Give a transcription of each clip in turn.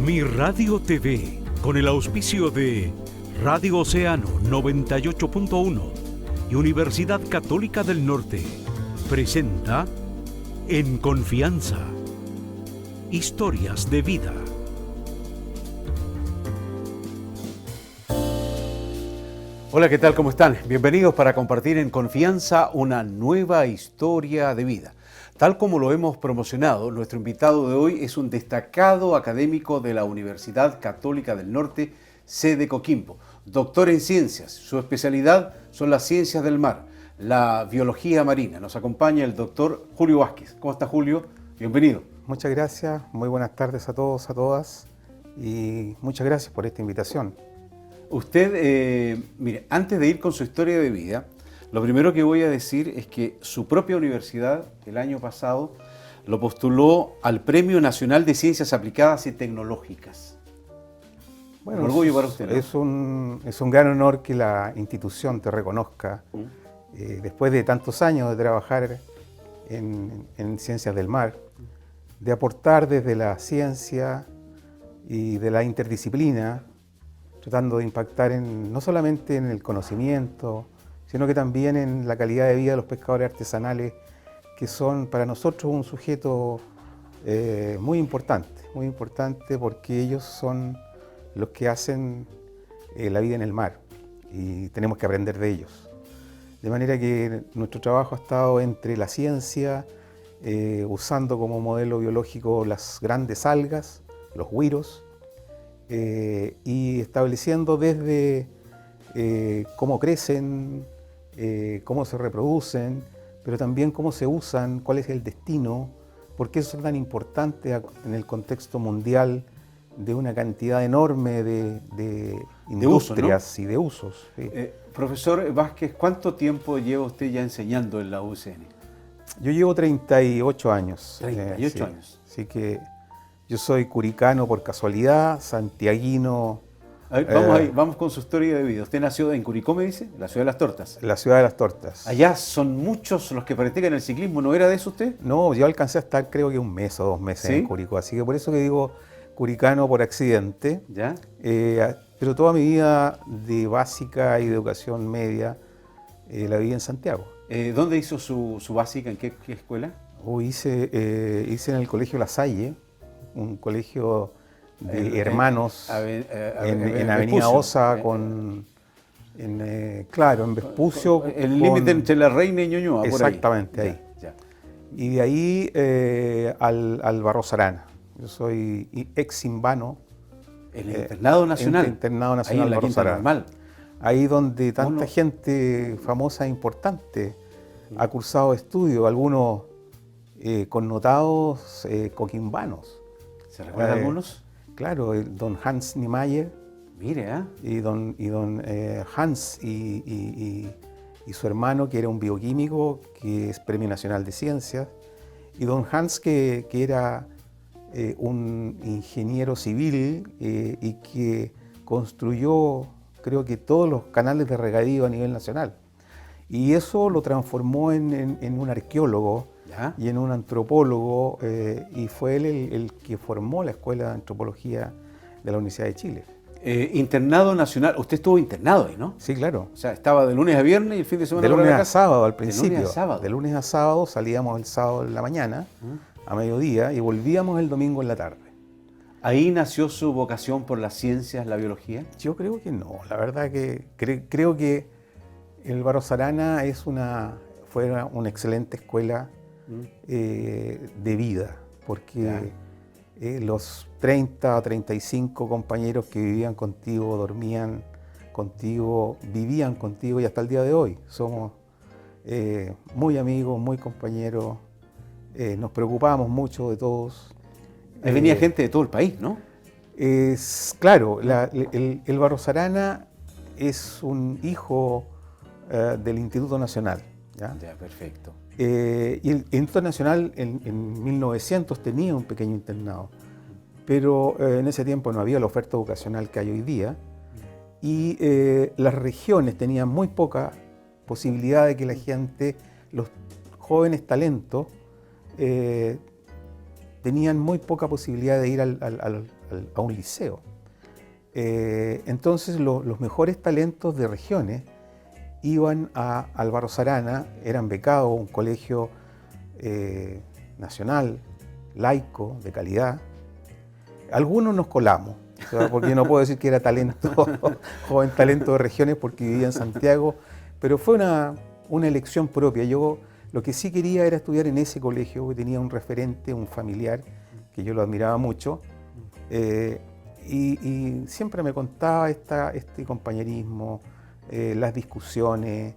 Mi Radio TV, con el auspicio de Radio Océano 98.1 y Universidad Católica del Norte, presenta En Confianza, historias de vida. Hola, ¿qué tal? ¿Cómo están? Bienvenidos para compartir en confianza una nueva historia de vida. Tal como lo hemos promocionado, nuestro invitado de hoy es un destacado académico de la Universidad Católica del Norte, sede Coquimbo, doctor en ciencias. Su especialidad son las ciencias del mar, la biología marina. Nos acompaña el doctor Julio Vázquez. ¿Cómo está, Julio? Bienvenido. Muchas gracias, muy buenas tardes a todos, a todas, y muchas gracias por esta invitación. Usted, mire, antes de ir con su historia de vida, lo primero que voy a decir es que su propia universidad, el año pasado, lo postuló al Premio Nacional de Ciencias Aplicadas y Tecnológicas. Bueno, un orgullo para usted, ¿no? Es un gran honor que la institución te reconozca después de tantos años de trabajar en ciencias del mar, de aportar desde la ciencia y de la interdisciplina, tratando de impactar no solamente en el conocimiento, sino que también en la calidad de vida de los pescadores artesanales, que son para nosotros un sujeto muy importante porque ellos son los que hacen la vida en el mar y tenemos que aprender de ellos. De manera que nuestro trabajo ha estado entre la ciencia, usando como modelo biológico las grandes algas, los güiros, y estableciendo desde cómo crecen, cómo se reproducen, pero también cómo se usan, cuál es el destino, por qué son tan importantes en el contexto mundial de una cantidad enorme de industrias uso, ¿no? Y de usos. Sí. Profesor Vázquez, ¿cuánto tiempo lleva usted ya enseñando en la UCN? Yo llevo 38 años. 38 años. Así que yo soy curicano por casualidad, santiaguino. Vamos con su historia de vida. Usted nació en Curicó, me dice, la ciudad de las tortas. La ciudad de las tortas. Allá son muchos los que practican el ciclismo, ¿no era de eso usted? No, yo alcancé a estar creo que un mes o 2 meses, ¿sí?, en Curicó, así que por eso que digo curicano por accidente. ¿Ya? Pero toda mi vida de básica y de educación media la viví en Santiago. ¿Dónde hizo su básica? ¿En qué escuela? Hice en el Colegio La Salle, un colegio de hermanos en Avenida Osa, en Vespucio. El límite entre La Reina y Ñuñoa, por ahí. Exactamente, ahí. Ya. Y de ahí al Barros Arana. Yo soy ex Imbano. El Internado Nacional. El Internado Nacional. Ahí en la Quinta Normal. Ahí donde tanta gente famosa e importante ha cursado estudios, algunos connotados coquimbanos. ¿Se recuerdan algunos? Claro, don Hans Niemeyer. Mire, y don Hans y su hermano, que era un bioquímico, que es Premio Nacional de Ciencias, y don Hans, que era un ingeniero civil y que construyó, creo que todos los canales de regadío a nivel nacional. Y eso lo transformó en un arqueólogo, ¿ya?, y en un antropólogo, y fue él el que formó la Escuela de Antropología de la Universidad de Chile. Internado Nacional, usted estuvo internado ahí, ¿no? Sí, claro. O sea, estaba de lunes a viernes y el fin de semana. De lunes a sábado al principio. De lunes a sábado. De lunes a sábado, salíamos el sábado en la mañana, a mediodía, y volvíamos el domingo en la tarde. ¿Ahí nació su vocación por las ciencias, la biología? Yo creo que no, la verdad que creo que el Barros Arana fue una excelente escuela de vida, porque los 30 o 35 compañeros que vivían contigo, dormían contigo, vivían contigo, y hasta el día de hoy somos muy amigos, muy compañeros, nos preocupamos mucho de todos. Ahí venía gente de todo el país, ¿no? Claro, el Barros Arana es un hijo del Instituto Nacional. ¿Ya? Ya, perfecto. Y el Instituto Nacional en 1900 tenía un pequeño internado, pero en ese tiempo no había la oferta educacional que hay hoy día, y las regiones tenían muy poca posibilidad de que la gente, los jóvenes talentos, tenían muy poca posibilidad de ir a un liceo. Entonces los mejores talentos de regiones iban a Álvaros Arana, eran becados, un colegio nacional, laico, de calidad. Algunos nos colamos, o sea, porque no puedo decir que era talento, joven talento de regiones porque vivía en Santiago, pero fue una elección propia. Yo lo que sí quería era estudiar en ese colegio, porque tenía un referente, un familiar, que yo lo admiraba mucho, y siempre me contaba este compañerismo, las discusiones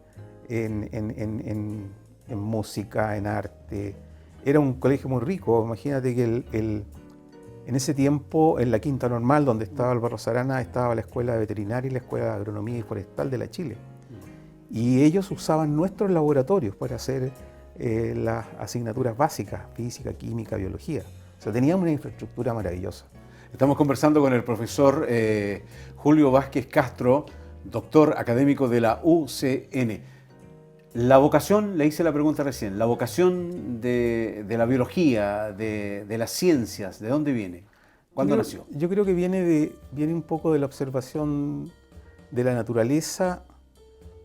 en música, en arte. Era un colegio muy rico. Imagínate que en ese tiempo, en la Quinta Normal, donde estaba Álvaros Arana, estaba la Escuela de Veterinaria y la Escuela de Agronomía y Forestal de la Chile. Y ellos usaban nuestros laboratorios para hacer las asignaturas básicas, física, química, biología. O sea, teníamos una infraestructura maravillosa. Estamos conversando con el profesor Julio Vázquez Castro, doctor académico de la UCN. La vocación, le hice la pregunta recién, la vocación de la biología, de las ciencias, ¿de dónde viene? ¿Cuándo nació? Yo creo que viene un poco de la observación de la naturaleza,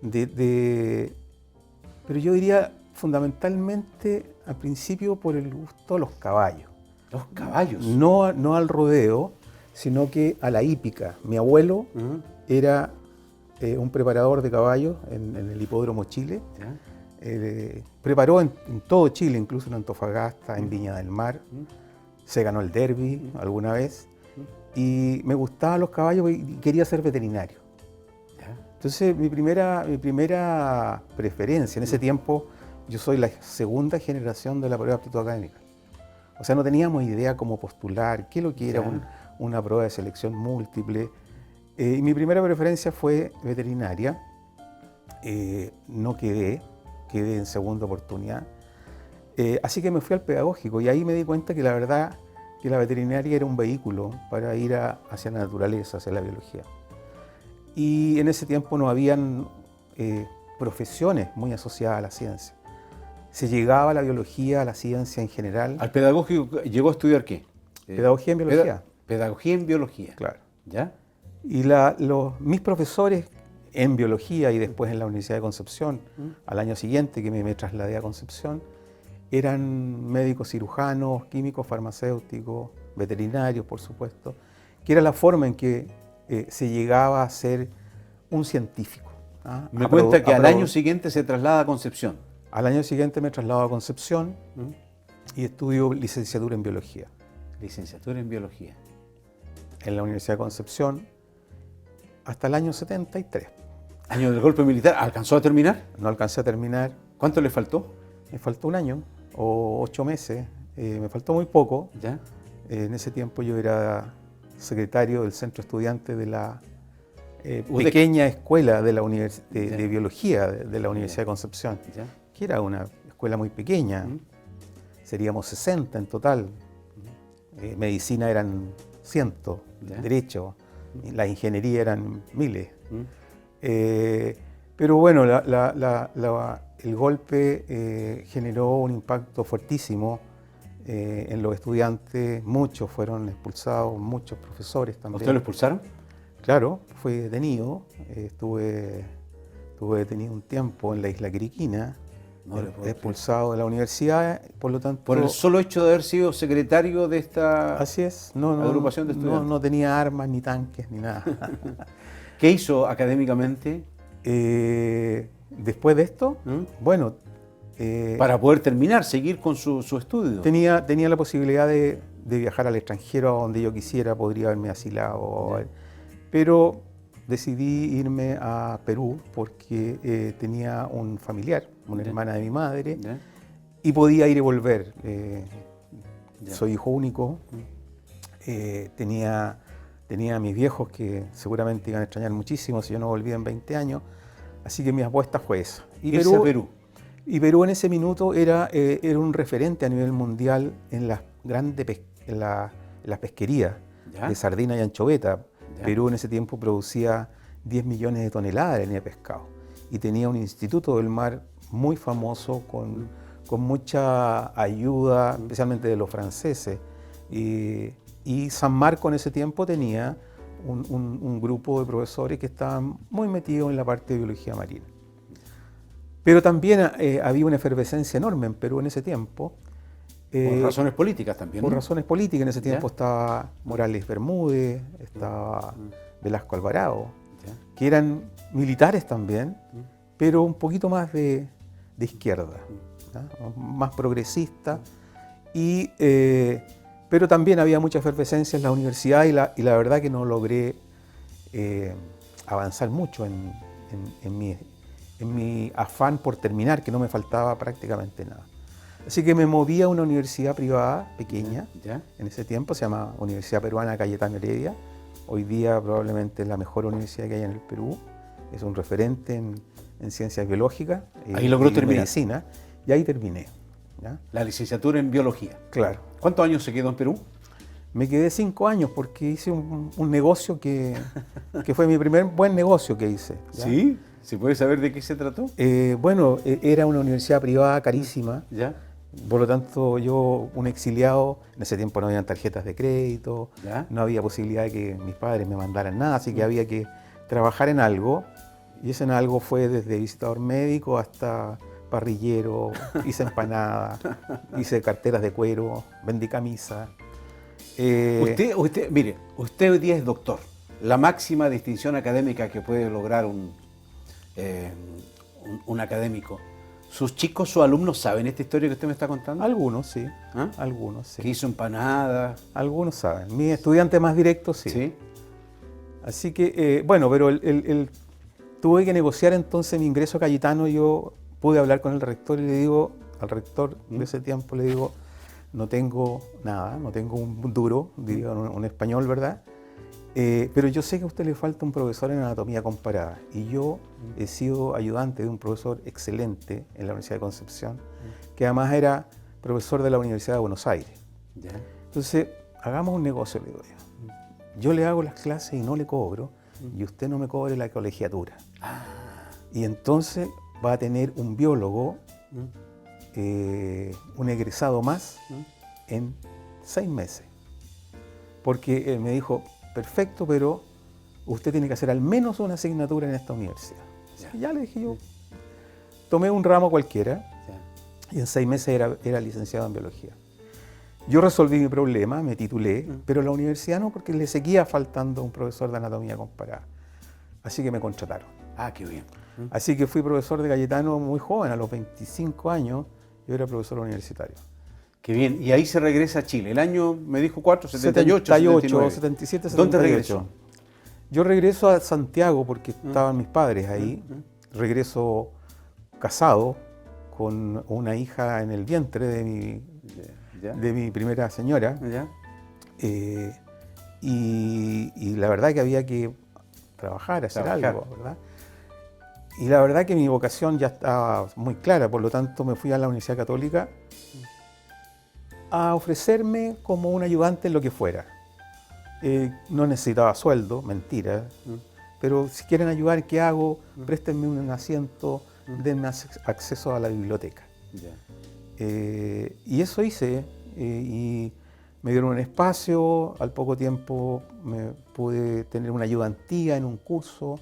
pero yo diría fundamentalmente al principio por el gusto a los caballos. ¿Los caballos? No al rodeo, sino que a la hípica. Mi abuelo era un preparador de caballos en el Hipódromo Chile. Preparó en todo Chile, incluso en Antofagasta, en Viña del Mar. Se ganó el derby alguna vez. Y me gustaban los caballos y quería ser veterinario. Entonces mi primera preferencia, en ese tiempo yo soy la segunda generación de la prueba de aptitud académica. O sea, no teníamos idea cómo postular, qué es lo que era una prueba de selección múltiple. Y mi primera preferencia fue veterinaria. No quedé en segunda oportunidad. Así que me fui al pedagógico y ahí me di cuenta que la verdad que la veterinaria era un vehículo para ir hacia la naturaleza, hacia la biología. Y en ese tiempo no habían profesiones muy asociadas a la ciencia. Se llegaba a la biología, a la ciencia en general. ¿Al pedagógico llegó a estudiar qué? Pedagogía en biología. Pedagogía en biología. Claro. ¿Ya? Y mis profesores en biología y después en la Universidad de Concepción, al año siguiente que me trasladé a Concepción, eran médicos cirujanos, químicos, farmacéuticos, veterinarios, por supuesto, que era la forma en que se llegaba a ser un científico. Me cuenta que al año siguiente se traslada a Concepción. Al año siguiente me traslado a Concepción y estudio licenciatura en biología. Licenciatura en biología. En la Universidad de Concepción hasta el año 73. ¿Año del golpe militar? ¿Alcanzó a terminar? No alcancé a terminar. ¿Cuánto le faltó? Me faltó un año o 8 meses. Me faltó muy poco. ¿Ya? En ese tiempo yo era secretario del centro estudiante de la pequeña escuela de, de biología de la Universidad de Concepción, que era una escuela muy pequeña. Seríamos 60 en total. Medicina eran 100, derecho, la ingeniería eran miles. Pero bueno, el golpe generó un impacto fuertísimo en los estudiantes. Muchos fueron expulsados, muchos profesores también. ¿Usted lo expulsaron? Claro, fui detenido. Estuve detenido un tiempo en la isla Quiriquina. Expulsado de la universidad, por lo tanto... ¿Por el solo hecho de haber sido secretario de esta así es, agrupación de estudiantes? No tenía armas, ni tanques, ni nada. ¿Qué hizo académicamente? Después de esto, bueno... para poder terminar, seguir con su estudio. Tenía la posibilidad de viajar al extranjero a donde yo quisiera, podría haberme asilado, pero decidí irme a Perú porque tenía un familiar, una hermana de mi madre, y podía ir y volver. Soy hijo único, tenía a mis viejos que seguramente iban a extrañar muchísimo si yo no volvía en 20 años, así que mi apuesta fue esa. Y Perú en ese minuto era un referente a nivel mundial en las grandes las pesquerías de sardina y anchoveta. Perú en ese tiempo producía 10 millones de toneladas de pescado y tenía un instituto del mar muy famoso con mucha ayuda, especialmente de los franceses. Y Y San Marcos en ese tiempo tenía un grupo de profesores que estaban muy metidos en la parte de biología marina. Pero también había una efervescencia enorme en Perú en ese tiempo. Por razones políticas también. Por ¿no? razones políticas. En ese tiempo ¿Ya? Estaba Morales Bermúdez, estaba Velasco Alvarado, ¿Ya? que eran militares también, pero un poquito más de izquierda, ¿ya? Más progresista. Pero también había mucha efervescencia en la universidad y la verdad que no logré avanzar mucho en mi afán por terminar, que no me faltaba prácticamente nada. Así que me moví a una universidad privada pequeña, ¿Ya? en ese tiempo se llama Universidad Peruana Cayetano Heredia. Hoy día probablemente es la mejor universidad que hay en el Perú, es un referente en ciencias biológicas Ahí logró y terminar. medicina, y ahí terminé, ¿ya? La licenciatura en biología. Claro. ¿Cuántos años se quedó en Perú? Me quedé 5 años porque hice un negocio que fue mi primer buen negocio que hice, ¿ya? ¿Sí? ¿Se puede saber de qué se trató? Bueno, era una universidad privada carísima. ¿Ya? Por lo tanto, yo, un exiliado, en ese tiempo no habían tarjetas de crédito, ¿Ya? no había posibilidad de que mis padres me mandaran nada, así que había que trabajar en algo. Y ese en algo fue desde visitador médico hasta parrillero, hice empanadas, hice carteras de cuero, vendí camisas. Mire, usted hoy día es doctor. La máxima distinción académica que puede lograr un académico. ¿Sus chicos, sus alumnos saben esta historia que usted me está contando? Algunos sí, ¿Ah? algunos sí. Que hizo empanadas. Algunos saben. Mi estudiante más directo sí. ¿Sí? Así que, bueno, pero tuve que negociar entonces mi ingreso a Cayetano. Yo pude hablar con el rector y le digo, al rector de ese tiempo le digo, no tengo nada, no tengo un duro, diría un español, ¿verdad? Pero yo sé que a usted le falta un profesor en anatomía comparada y yo he sido ayudante de un profesor excelente en la Universidad de Concepción, que además era profesor de la Universidad de Buenos Aires. ¿Ya? Entonces, hagamos un negocio, le digo yo. Yo le hago las clases y no le cobro y usted no me cobre la colegiatura. Y entonces va a tener un biólogo, un egresado más en 6 meses. Porque él me dijo, perfecto, pero usted tiene que hacer al menos una asignatura en esta universidad. Ya le dije yo, tomé un ramo cualquiera y en 6 meses era licenciado en biología. Yo resolví mi problema, me titulé, pero la universidad no, porque le seguía faltando un profesor de anatomía comparada. Así que me contrataron. Ah, qué bien. Así que fui profesor de Cayetano muy joven, a los 25 años, yo era profesor universitario. Qué bien. Y ahí se regresa a Chile. El año, me dijo 78, 78, 77, 78. ¿Dónde regresó? Yo regreso a Santiago porque estaban mis padres ahí. Regreso casado con una hija en el vientre de mi primera señora. ¿Ya? Y la verdad que había que trabajar, hacer algo, ¿verdad? Y la verdad que mi vocación ya estaba muy clara, por lo tanto me fui a la Universidad Católica a ofrecerme como un ayudante en lo que fuera. No necesitaba sueldo, mentira, pero si quieren ayudar, ¿qué hago? Préstenme un asiento, denme acceso a la biblioteca. Y eso hice, y me dieron un espacio, al poco tiempo me pude tener una ayudantía en un curso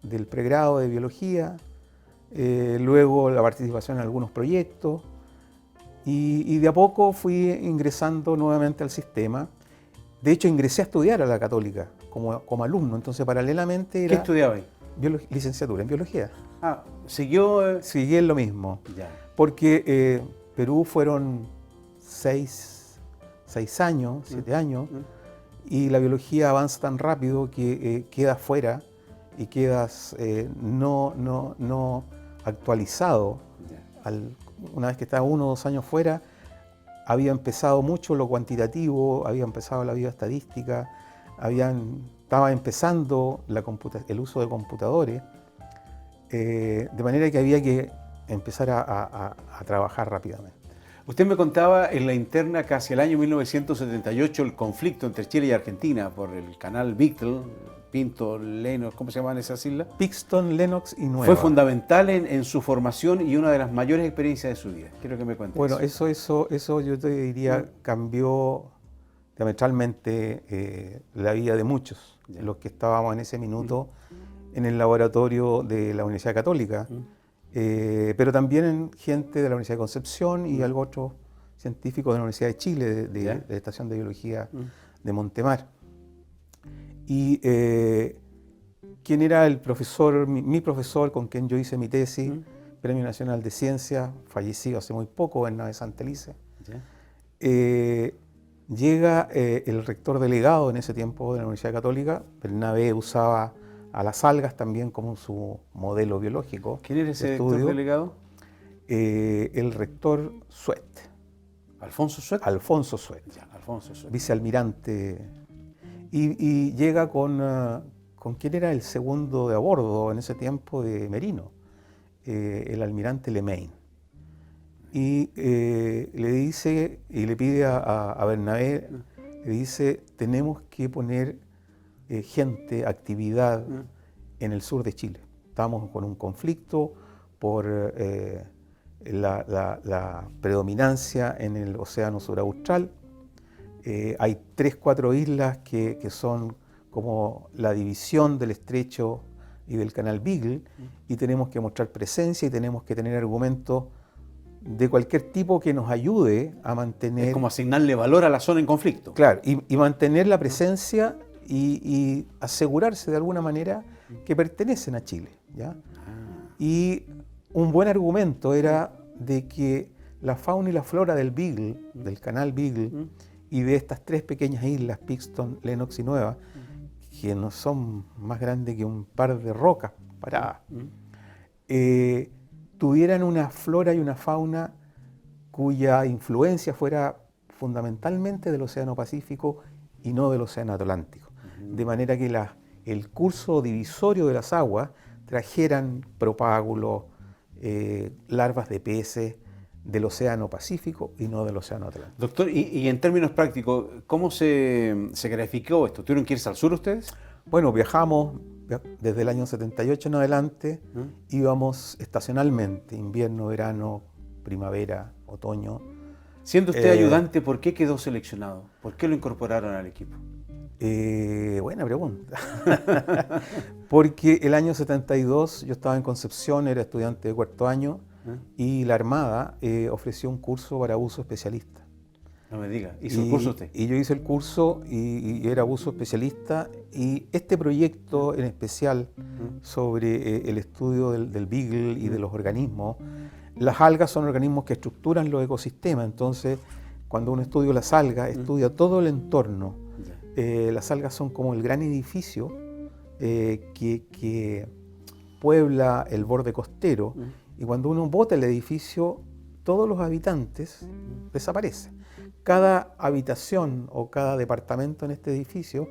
del pregrado de biología, luego la participación en algunos proyectos, y de a poco fui ingresando nuevamente al sistema. De hecho, ingresé a estudiar a la Católica como alumno, entonces paralelamente era... ¿Qué estudiaba ahí? Licenciatura en biología. Ah, siguió... Seguí en lo mismo, Ya. porque Perú fueron 6 años, 7 años, y la biología avanza tan rápido que quedas fuera y quedas no actualizado. Una vez que estás 1 o 2 años fuera, había empezado mucho lo cuantitativo, había empezado la bioestadística, estaba empezando el uso de computadores, de manera que había que empezar a trabajar rápidamente. Usted me contaba en la interna que hacia el año 1978 el conflicto entre Chile y Argentina por el canal Beagle, Pinto, Lennox, ¿cómo se llamaban esas islas? Pixton, Lennox y Nueva. Fue fundamental en su formación y una de las mayores experiencias de su vida. Quiero que me cuente. Bueno, eso yo te diría cambió diametralmente la vida de muchos, los que estábamos en ese minuto en el laboratorio de la Universidad Católica, pero también en gente de la Universidad de Concepción y algo otros científicos de la Universidad de Chile, de la Estación de Biología de Montemar. Y quien era el profesor, mi profesor con quien yo hice mi tesis, Premio Nacional de Ciencias, fallecido hace muy poco, Bernabé Santelice. Llega el rector delegado en ese tiempo de la Universidad Católica. Bernabé usaba a las algas también como su modelo biológico. ¿Quién era ese rector delegado? El rector Suet. ¿Alfonso Suet? Alfonso Suet. Ya, Alfonso Suet. Vicealmirante. Y llega con quien era el segundo de a bordo en ese tiempo de Merino, el almirante Lemaine. Y le dice, y le pide a Bernabé, le dice, tenemos que poner gente, actividad en el sur de Chile. Estamos con un conflicto por la predominancia en el océano suraustral. Hay 3, 4 islas que son como la división del estrecho y del canal Beagle, y tenemos que mostrar presencia y tenemos que tener argumentos de cualquier tipo que nos ayude a mantener... Es como asignarle valor a la zona en conflicto. Claro, y mantener la presencia y asegurarse de alguna manera que pertenecen a Chile, ¿ya? Y un buen argumento era de que la fauna y la flora del Beagle, del canal Beagle, y de estas 3 pequeñas islas, Pixton, Lennox y Nueva, que no son más grandes que un par de rocas paradas, tuvieran una flora y una fauna cuya influencia fuera fundamentalmente del Océano Pacífico y no del Océano Atlántico. De manera que el curso divisorio de las aguas trajeran propágulos, larvas de peces del Océano Pacífico y no del Océano Atlántico. Doctor, y en términos prácticos, ¿cómo se graficó esto? ¿Tuvieron que irse al sur ustedes? Bueno, viajamos desde el año 78 en adelante, íbamos estacionalmente, invierno, verano, primavera, otoño. Siendo usted ayudante, ¿por qué quedó seleccionado? ¿Por qué lo incorporaron al equipo? Buena pregunta. Porque el año 72 yo estaba en Concepción, era estudiante de 4º año, y la Armada ofreció un curso para buzo especialista. No me diga, ¿hizo el curso usted? Y yo hice el curso y era buzo especialista, y este proyecto en especial sobre el estudio del Beagle y de los organismos. Las algas son organismos que estructuran los ecosistemas, entonces cuando uno estudia las algas, estudia todo el entorno. Las algas son como el gran edificio que puebla el borde costero, y cuando uno bota el edificio, todos los habitantes desaparecen. Cada habitación o cada departamento en este edificio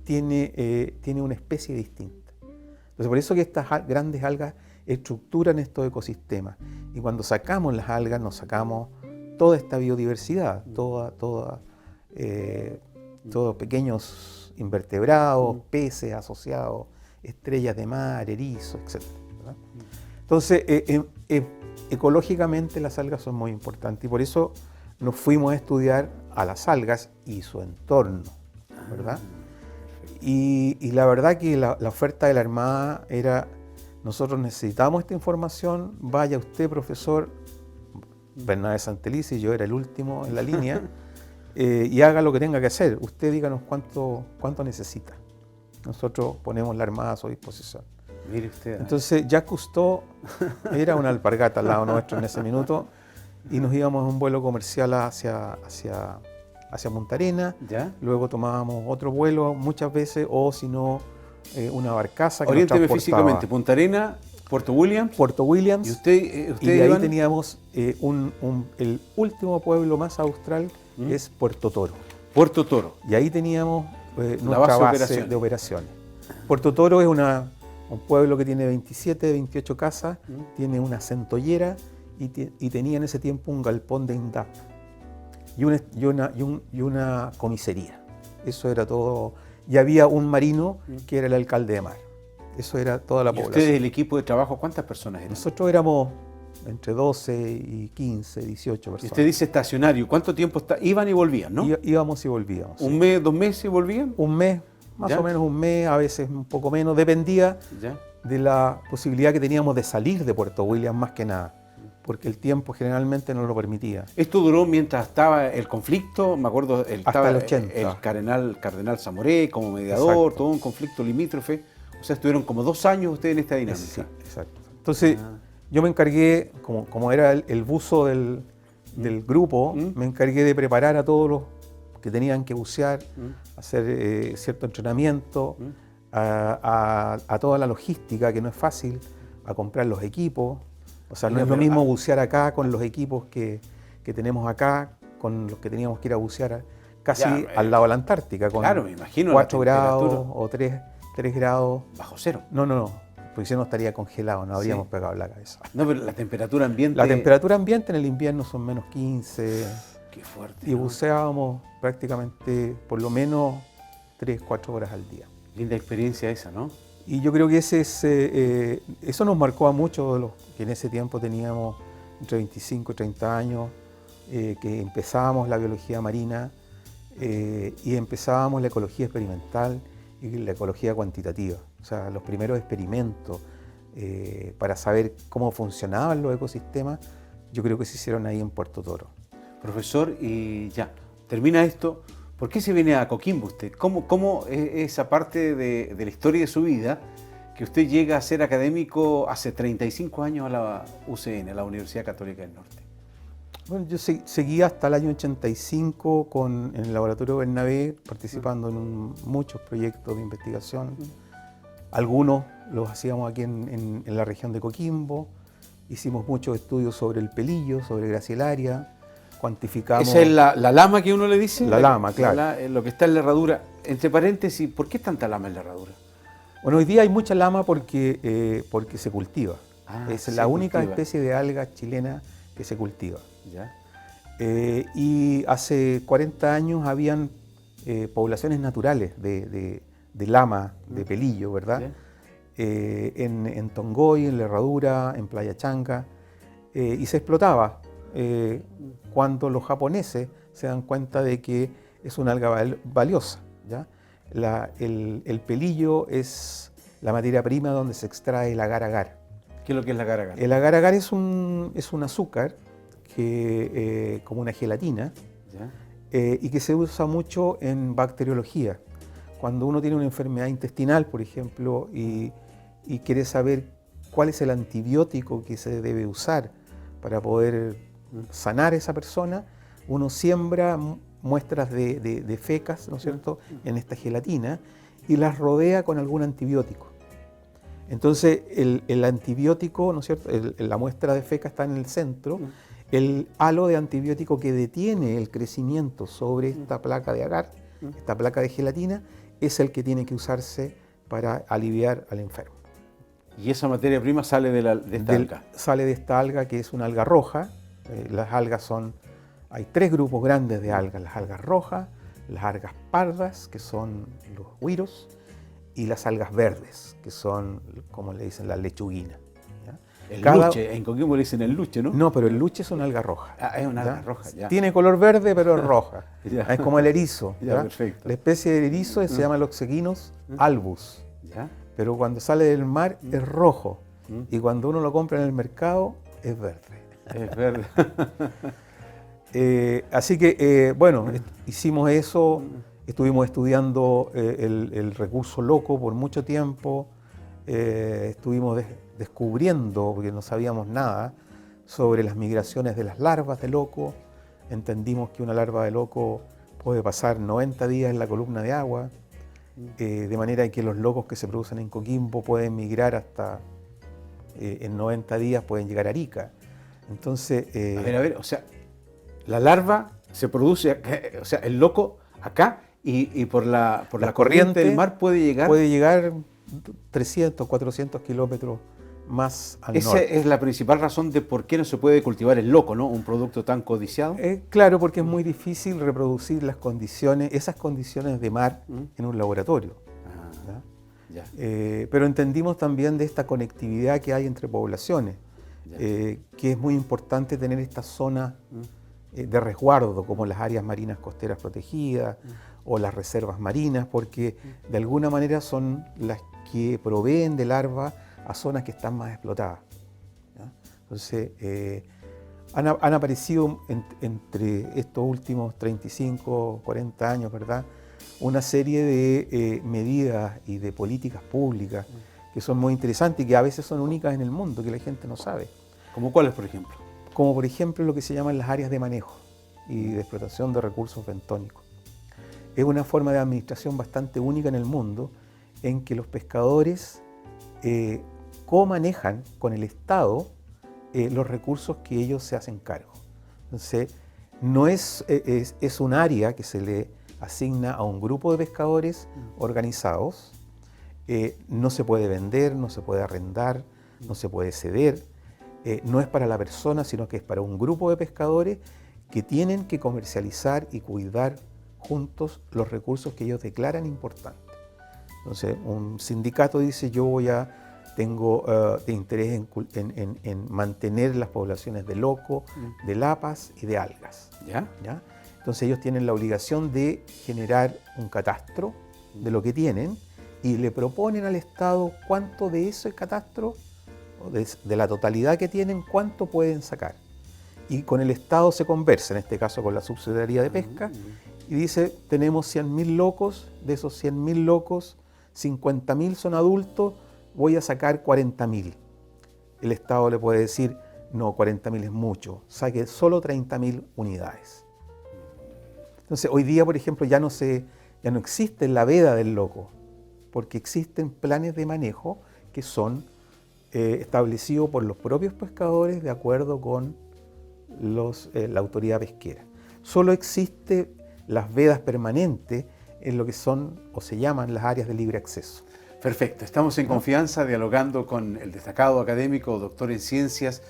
tiene una especie distinta. Entonces, por eso que estas grandes algas estructuran estos ecosistemas. Y cuando sacamos las algas, nos sacamos toda esta biodiversidad, todos pequeños invertebrados, peces asociados, estrellas de mar, erizos, etc. ¿verdad? Entonces, ecológicamente las algas son muy importantes, y por eso nos fuimos a estudiar a las algas y su entorno, ¿verdad? Y la verdad que la oferta de la Armada era: nosotros necesitamos esta información, vaya usted, profesor Bernabé Santelice, yo era el último en la línea, y haga lo que tenga que hacer. Usted díganos cuánto necesita. Nosotros ponemos la Armada a su disposición. Mire usted. Entonces Jacques Cousteau era una alpargata al lado nuestro en ese minuto, y nos íbamos en un vuelo comercial hacia Punta Arenas. ¿Ya? Luego tomábamos otro vuelo muchas veces, o si no, una barcaza que Oriénteme nos transportaba. Físicamente, Punta Arenas, Puerto Williams. Puerto Williams. ¿Y usted y ahí teníamos el último pueblo más austral, es Puerto Toro. Puerto Toro. Y ahí teníamos nuestra base de operaciones. Puerto Toro es un pueblo que tiene 27, 28 casas, tiene una centollera y tenía en ese tiempo un galpón de INDAP y una comisaría. Eso era todo. Y había un marino que era el alcalde de mar. Eso era toda la población. ¿Ustedes, el equipo de trabajo, cuántas personas eran? Nosotros éramos entre 12 y 15, 18 personas. Y usted dice estacionario, ¿cuánto tiempo iban y volvían, no? Íbamos y volvíamos. ¿Un mes, 2 meses y volvían? Un mes, más o menos un mes, a veces un poco menos, dependía de la posibilidad que teníamos de salir de Puerto William más que nada, porque el tiempo generalmente no lo permitía. Esto duró mientras estaba el conflicto, me acuerdo, hasta estaba el 80. El cardenal Zamoré como mediador, exacto, todo un conflicto limítrofe. O sea, estuvieron como 2 años ustedes en esta dinámica. Sí, exacto. Entonces, yo me encargué, como era el buzo del grupo, me encargué de preparar a todos los que tenían que bucear, hacer cierto entrenamiento, a toda la logística, que no es fácil, a comprar los equipos. O sea, no es lo mismo bucear acá con los equipos que tenemos acá, con los que teníamos que ir a bucear casi al lado de la Antártica, con me imagino 4 grados o 3 grados. ¿Bajo cero? No, porque si no estaría congelado, no habríamos pegado la cabeza. No, pero la temperatura ambiente... La temperatura ambiente en el invierno son menos 15. Qué fuerte. Y buceábamos prácticamente por lo menos 3, 4 horas al día. Linda experiencia esa, ¿no? Y yo creo que eso nos marcó a muchos de los que en ese tiempo teníamos entre 25 y 30 años, que empezábamos la biología marina y empezábamos la ecología experimental y la ecología cuantitativa. O sea, los primeros experimentos para saber cómo funcionaban los ecosistemas, yo creo que se hicieron ahí en Puerto Toro. Profesor, y ya, termina esto. ¿Por qué se viene a Coquimbo usted? ¿Cómo es esa parte de la historia de su vida que usted llega a ser académico hace 35 años a la UCN, a la Universidad Católica del Norte? Bueno, yo seguí hasta el año 85 en el Laboratorio Bernabé, participando en muchos proyectos de investigación. Algunos los hacíamos aquí en la región de Coquimbo. Hicimos muchos estudios sobre el pelillo, sobre Gracilaria. Cuantificamos... ¿Esa es la lama que uno le dice? La lama, claro. Lo que está en la herradura. Entre paréntesis, ¿por qué tanta lama en la herradura? Bueno, hoy día hay mucha lama porque se cultiva. Es la única cultiva. especie de alga chilena que se cultiva. ¿Ya? Y hace 40 años habían poblaciones naturales de lama, de pelillo, ¿verdad? En Tongoy, en la herradura, en Playa Chanca, y se explotaba. Cuando los japoneses se dan cuenta de que es una alga valiosa, ¿ya? El pelillo es la materia prima donde se extrae el agar-agar. ¿Qué es lo que es el agar-agar? El agar-agar es un azúcar, como una gelatina, y que se usa mucho en bacteriología. Cuando uno tiene una enfermedad intestinal, por ejemplo, y quiere saber cuál es el antibiótico que se debe usar para poder sanar a esa persona, uno siembra muestras de fecas, ¿no es cierto?, en esta gelatina y las rodea con algún antibiótico. Entonces el antibiótico, ¿no es cierto?, la muestra de feca está en el centro, el halo de antibiótico que detiene el crecimiento sobre esta placa de agar, esta placa de gelatina, es el que tiene que usarse para aliviar al enfermo. ¿Y esa materia prima sale de esta alga? Sale de esta alga, que es una alga roja. Las algas hay 3 grupos grandes de algas: las algas rojas, las algas pardas, que son los huiros, y las algas verdes, que son, como le dicen, las lechuguinas. El luche, en Coquimbo le dicen el luche, ¿no? No, pero el luche es una alga roja. Es una alga roja, ya. Tiene color verde, pero es roja. Es como el erizo. Ya, perfecto. La especie de erizo se llama Loxequinus albus. ¿Ya? Pero cuando sale del mar es rojo. Y cuando uno lo compra en el mercado es verde. Es verde. Así que, bueno, hicimos eso. Estuvimos estudiando el recurso loco por mucho tiempo. Estuvimos descubriendo, porque no sabíamos nada, sobre las migraciones de las larvas de loco. Entendimos que una larva de loco puede pasar 90 días en la columna de agua, de manera que los locos que se producen en Coquimbo pueden migrar hasta, en 90 días pueden llegar a Arica. Entonces... a ver, o sea, la larva se produce, o sea, el loco acá y por la corriente del mar puede llegar... Puede llegar 300, 400 kilómetros más al norte. Esa es la principal razón de por qué no se puede cultivar el loco, ¿no? Un producto tan codiciado. Claro, porque es muy difícil reproducir esas condiciones de mar en un laboratorio. Ya. Pero entendimos también de esta conectividad que hay entre poblaciones. que es muy importante tener estas zonas de resguardo, como las áreas marinas costeras protegidas o las reservas marinas, porque de alguna manera son las que proveen de larvas a zonas que están más explotadas, ¿ya? Entonces, han aparecido entre estos últimos 35, 40 años, ¿verdad?, una serie de medidas y de políticas públicas que son muy interesantes y que a veces son únicas en el mundo, que la gente no sabe. ¿Cómo cuáles, por ejemplo? Como por ejemplo lo que se llaman las áreas de manejo y de explotación de recursos bentónicos. Es una forma de administración bastante única en el mundo, en que los pescadores co-manejan con el Estado los recursos que ellos se hacen cargo. Entonces, no es un área que se le asigna a un grupo de pescadores organizados. No se puede vender, no se puede arrendar, no se puede ceder. No es para la persona, sino que es para un grupo de pescadores que tienen que comercializar y cuidar juntos los recursos que ellos declaran importantes. Entonces, un sindicato dice, tengo de interés en mantener las poblaciones de loco, de lapas y de algas. ¿Ya? ¿Ya? Entonces ellos tienen la obligación de generar un catastro de lo que tienen y le proponen al Estado cuánto de ese catastro, de la totalidad que tienen, cuánto pueden sacar. Y con el Estado se conversa, en este caso con la Subsecretaría de Pesca, y dice, tenemos 100.000 locos, de esos 100.000 locos, 50.000 son adultos, voy a sacar 40.000. El Estado le puede decir, no, 40.000 es mucho, saque solo 30.000 unidades. Entonces, hoy día, por ejemplo, ya no existe la veda del loco, porque existen planes de manejo que son establecidos por los propios pescadores de acuerdo con la autoridad pesquera. Solo existe las vedas permanentes en lo que son o se llaman las áreas de libre acceso. Perfecto, estamos en confianza dialogando con el destacado académico, doctor en ciencias,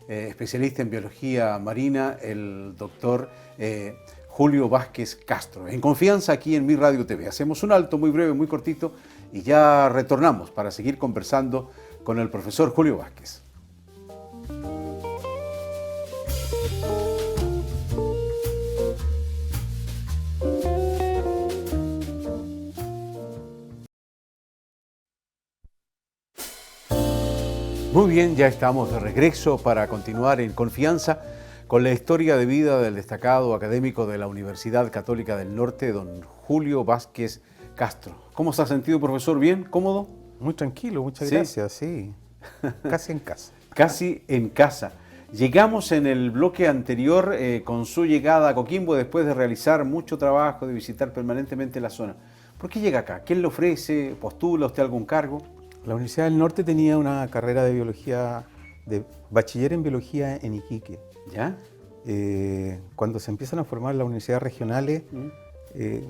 especialista en biología marina, el doctor Julio Vázquez Castro. En confianza aquí en Mi Radio TV. Hacemos un alto muy breve, muy cortito y ya retornamos para seguir conversando con el profesor Julio Vázquez. Muy bien, ya estamos de regreso para continuar en confianza con la historia de vida del destacado académico de la Universidad Católica del Norte, don Julio Vázquez Castro. ¿Cómo se ha sentido, profesor? ¿Bien? ¿Cómodo? Muy tranquilo, muchas ¿Sí? Gracias, sí. Casi en casa. Casi en casa. Llegamos en el bloque anterior con su llegada a Coquimbo después de realizar mucho trabajo, de visitar permanentemente la zona. ¿Por qué llega acá? ¿Quién le ofrece? ¿Postula usted algún cargo? La Universidad del Norte tenía una carrera de biología, de bachiller en biología en Iquique. ¿Ya? Cuando se empiezan a formar las universidades regionales,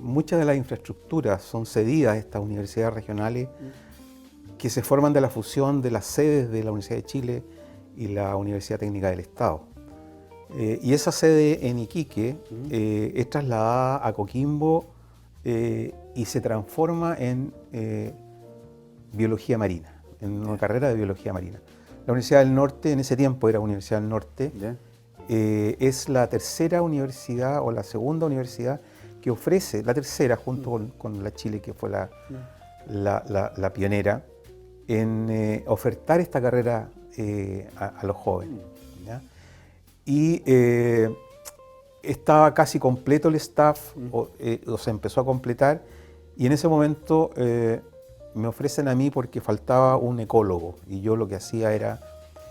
muchas de las infraestructuras son cedidas a estas universidades regionales que se forman de la fusión de las sedes de la Universidad de Chile y la Universidad Técnica del Estado. Y esa sede en Iquique es trasladada a Coquimbo y se transforma en biología marina, en una carrera de biología marina. La Universidad del Norte, en ese tiempo era Universidad del Norte, es la tercera universidad o la segunda universidad que ofrece, la tercera junto con la Chile, que fue la pionera, en ofertar esta carrera a los jóvenes. ¿Ya? Y estaba casi completo el staff, o se empezó a completar, y en ese momento me ofrecen a mí porque faltaba un ecólogo, y yo lo que hacía era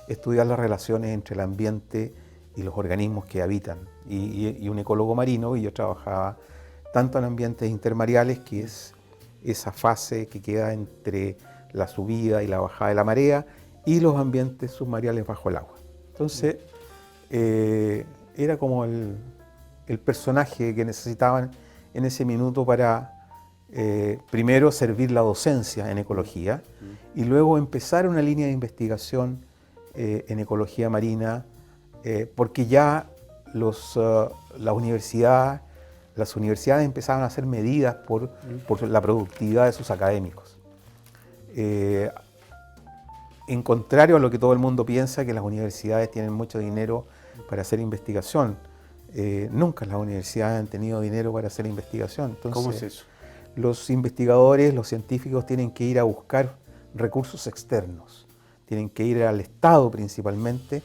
estudiar las relaciones entre el ambiente y los organismos que habitan, y un ecólogo marino, y yo trabajaba tanto en ambientes intermareales, que es esa fase que queda entre la subida y la bajada de la marea, y los ambientes submareales bajo el agua. Entonces, era como el personaje que necesitaban en ese minuto para primero servir la docencia en ecología y luego empezar una línea de investigación en ecología marina, porque ya las universidades empezaban a ser medidas por la productividad de sus académicos. en contrario a lo que todo el mundo piensa, que las universidades tienen mucho dinero para hacer investigación. Nunca las universidades han tenido dinero para hacer investigación. Entonces, ¿cómo es eso? los investigadores, los científicos tienen que ir a buscar recursos externos, tienen que ir al Estado principalmente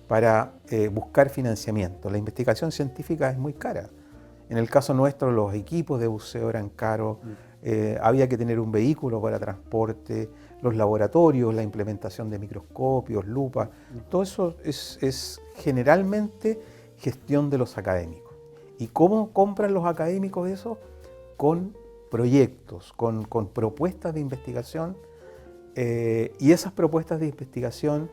para buscar financiamiento. La investigación científica es muy cara. En el caso nuestro, los equipos de buceo eran caros, había que tener un vehículo para transporte, los laboratorios, la implementación de microscopios, lupas, todo eso es generalmente gestión de los académicos. ¿Y cómo compran los académicos eso? Con proyectos, con propuestas de investigación, y esas propuestas de investigación,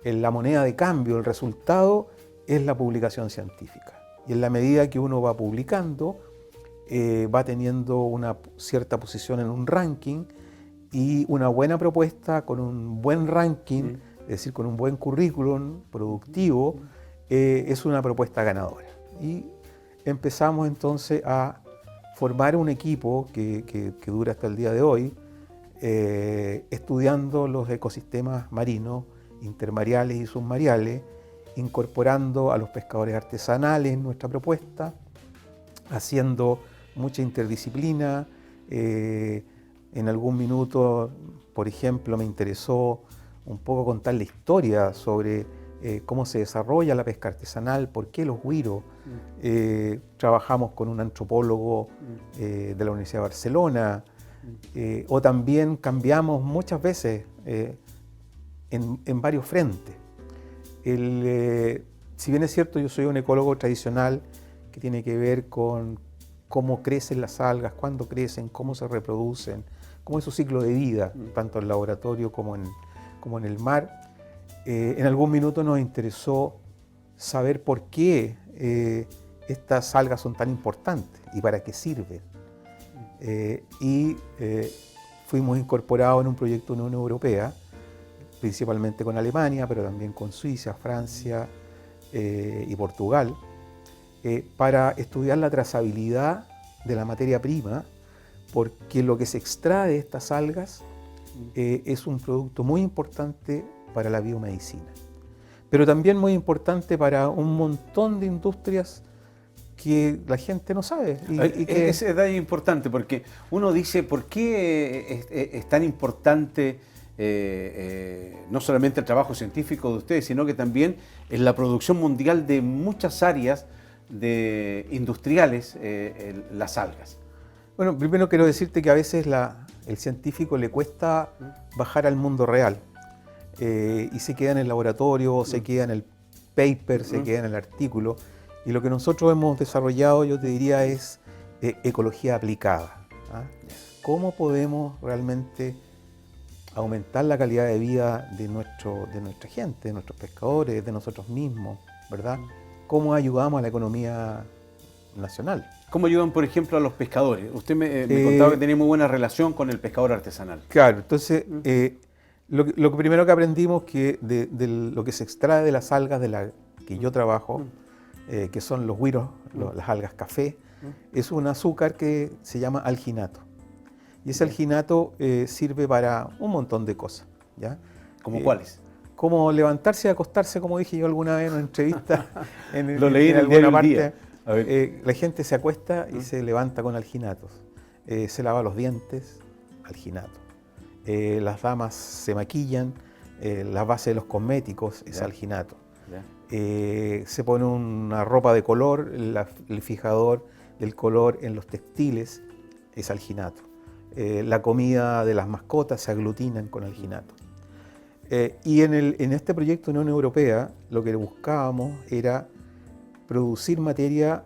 la moneda de cambio, el resultado es la publicación científica. Y en la medida que uno va publicando, va teniendo una cierta posición en un ranking, y una buena propuesta con un buen ranking, es decir, con un buen currículum productivo, es una propuesta ganadora. Y empezamos entonces a formar un equipo que dura hasta el día de hoy, estudiando los ecosistemas marinos, intermareales y submareales, incorporando a los pescadores artesanales en nuestra propuesta, haciendo mucha interdisciplina. En algún minuto, por ejemplo, me interesó un poco contar la historia sobre cómo se desarrolla la pesca artesanal, por qué los güiros. Trabajamos con un antropólogo de la Universidad de Barcelona, o también cambiamos muchas veces en varios frentes. Si bien es cierto, yo soy un ecólogo tradicional que tiene que ver con cómo crecen las algas, cuándo crecen, cómo se reproducen, cómo es su ciclo de vida, tanto en laboratorio como en el mar. En algún minuto nos interesó saber por qué estas algas son tan importantes y para qué sirven. Fuimos incorporados en un proyecto de Unión Europea, principalmente con Alemania, pero también con Suiza, Francia y Portugal, para estudiar la trazabilidad de la materia prima, porque lo que se extrae de estas algas es un producto muy importante para la biomedicina, pero también muy importante para un montón de industrias que la gente no sabe. Ese detalle es importante, porque uno dice, ¿por qué es tan importante no solamente el trabajo científico de ustedes, sino que también en la producción mundial de muchas áreas industriales, las algas? Bueno, primero quiero decirte que a veces el científico le cuesta bajar al mundo real, y se queda en el laboratorio, se queda en el paper, se queda en el artículo, y lo que nosotros hemos desarrollado, yo te diría, es ecología aplicada. ¿Cómo podemos realmente aumentar la calidad de vida de nuestra gente, de nuestros pescadores, de nosotros mismos, ¿verdad? ¿Cómo ayudamos a la economía nacional? ¿Cómo ayudan, por ejemplo, a los pescadores? Usted me contaba que tenía muy buena relación con el pescador artesanal. Claro, entonces lo primero que aprendimos que de lo que se extrae de las algas que yo trabajo, que son los güiros, las algas café, es un azúcar que se llama alginato. Y ese alginato sirve para un montón de cosas, ¿ya? ¿Cómo cuáles? Como levantarse y acostarse, como dije yo alguna vez en una entrevista. Lo leí en alguna parte. La gente se acuesta y se levanta con alginatos. Se lava los dientes, alginato. Las damas se maquillan, la base de los cosméticos es alginato. Se pone una ropa de color, el fijador del color en los textiles es alginato. La comida de las mascotas se aglutinan con alginato. Y en este proyecto de Unión Europea lo que buscábamos era producir materia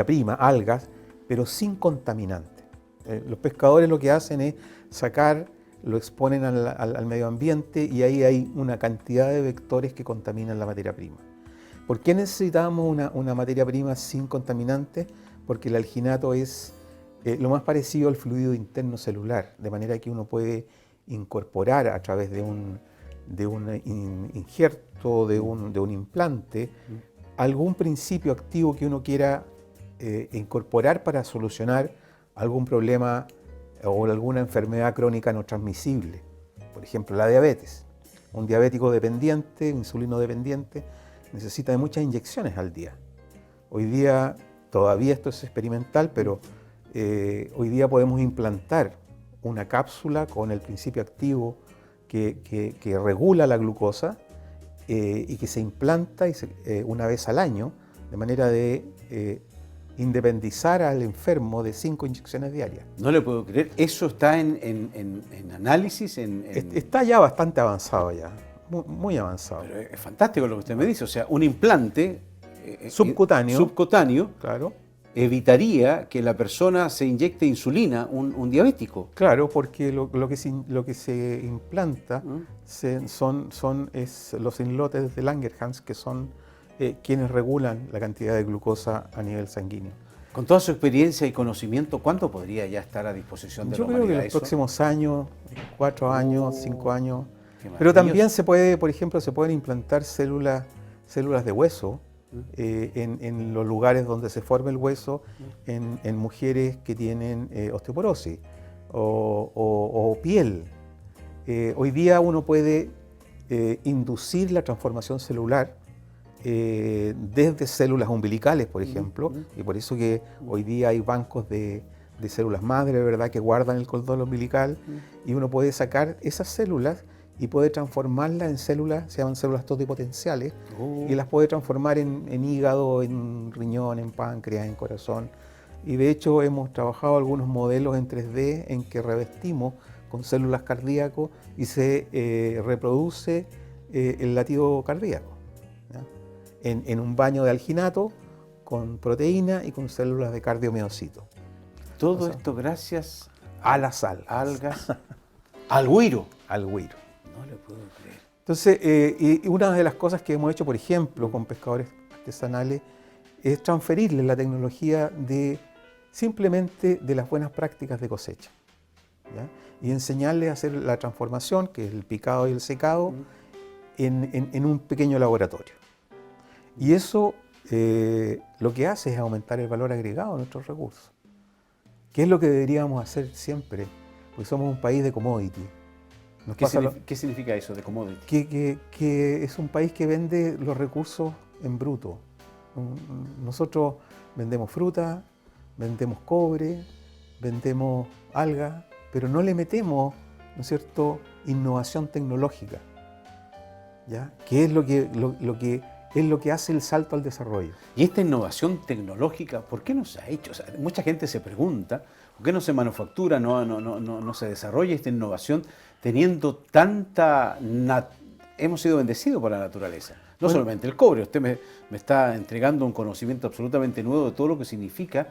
prima, algas, pero sin contaminantes. Los pescadores lo que hacen es sacar, lo exponen al medio ambiente, y ahí hay una cantidad de vectores que contaminan la materia prima. ¿Por qué necesitamos una materia prima sin contaminantes? Porque el alginato es lo más parecido al fluido interno celular, de manera que uno puede incorporar a través de un injerto, de un implante, algún principio activo que uno quiera incorporar para solucionar algún problema o alguna enfermedad crónica no transmisible. Por ejemplo, la diabetes. Un diabético dependiente, insulino dependiente, necesita de muchas inyecciones al día. Hoy día, todavía esto es experimental, pero hoy día podemos implantar una cápsula con el principio activo que regula la glucosa y que se implanta una vez al año, de manera de independizar al enfermo de 5 inyecciones diarias. No le puedo creer. ¿Eso está en análisis? Está ya bastante avanzado ya, muy avanzado. Pero es fantástico lo que usted me dice. O sea, un implante subcutáneo, claro, evitaría que la persona se inyecte insulina, un diabético. Claro, porque lo que se implanta son los islotes de Langerhans, que son quienes regulan la cantidad de glucosa a nivel sanguíneo. Con toda su experiencia y conocimiento, ¿cuánto podría ya estar a disposición de la humanidad? Yo creo que en los próximos años, 4 años, 5 años. Pero Pero también se puede, por ejemplo, se pueden implantar células de hueso en los lugares donde se forma el hueso, en mujeres que tienen osteoporosis o piel. Hoy día uno puede inducir la transformación celular desde células umbilicales, por ejemplo, y por eso que hoy día hay bancos de células madre, ¿verdad?, que guardan el cordón umbilical, y uno puede sacar esas células y puede transformarlas en células, se llaman células totipotenciales, y las puede transformar en hígado, en riñón, en páncreas, en corazón. Y de hecho hemos trabajado algunos modelos en 3D en que revestimos con células cardíacas y se reproduce el latido cardíaco, ¿ya? En un baño de alginato con proteína y con células de cardiomiocito. Todo esto gracias a las algas, al güiro. Al güiro. No le puedo creer. Entonces, y una de las cosas que hemos hecho, por ejemplo, con pescadores artesanales, es transferirles la tecnología simplemente de las buenas prácticas de cosecha, ¿ya? Y enseñarles a hacer la transformación, que es el picado y el secado, en un pequeño laboratorio. Y eso lo que hace es aumentar el valor agregado de nuestros recursos, que es lo que deberíamos hacer siempre, porque somos un país de commodity. ¿Qué significa eso de commodity? Que es un país que vende los recursos en bruto. Nosotros vendemos fruta, vendemos cobre, vendemos algas, pero no le metemos, ¿no es cierto?, innovación tecnológica, ¿ya? Que es lo que hace el salto al desarrollo. Y esta innovación tecnológica, ¿por qué no se ha hecho? O sea, mucha gente se pregunta, ¿por qué no se manufactura, no se desarrolla esta innovación teniendo tanta... Hemos sido bendecidos por la naturaleza. No solamente el cobre, usted me está entregando un conocimiento absolutamente nuevo de todo lo que significa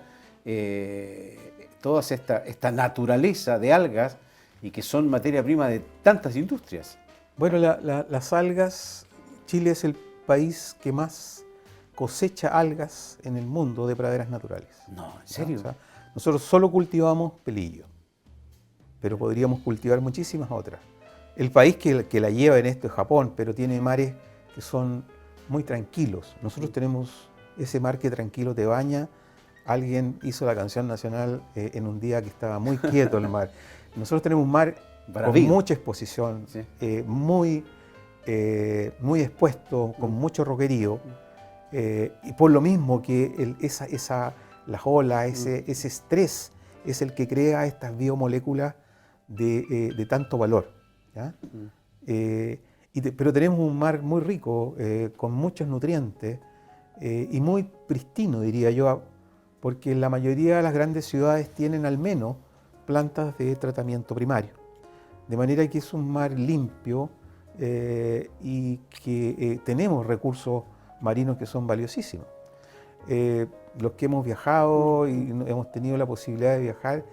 toda esta naturaleza de algas y que son materia prima de tantas industrias. Bueno, las algas, Chile es el país que más cosecha algas en el mundo de praderas naturales. No, ¿en serio? O sea, nosotros solo cultivamos pelillo, pero podríamos cultivar muchísimas otras. El país que la lleva en esto es Japón, pero tiene mares que son muy tranquilos. Nosotros tenemos ese mar que tranquilo te baña. Alguien hizo la canción nacional en un día que estaba muy quieto el mar. Nosotros tenemos un mar con mucha exposición, sí, muy expuesto, con mucho roquerío, y por lo mismo que las olas, ese estrés es el que crea estas biomoléculas de tanto valor, ¿ya? Pero tenemos un mar muy rico, con muchos nutrientes, y muy pristino, diría yo, porque la mayoría de las grandes ciudades tienen al menos plantas de tratamiento primario. De manera que es un mar limpio y que tenemos recursos marinos que son valiosísimos. Los que hemos viajado y hemos tenido la posibilidad de viajar,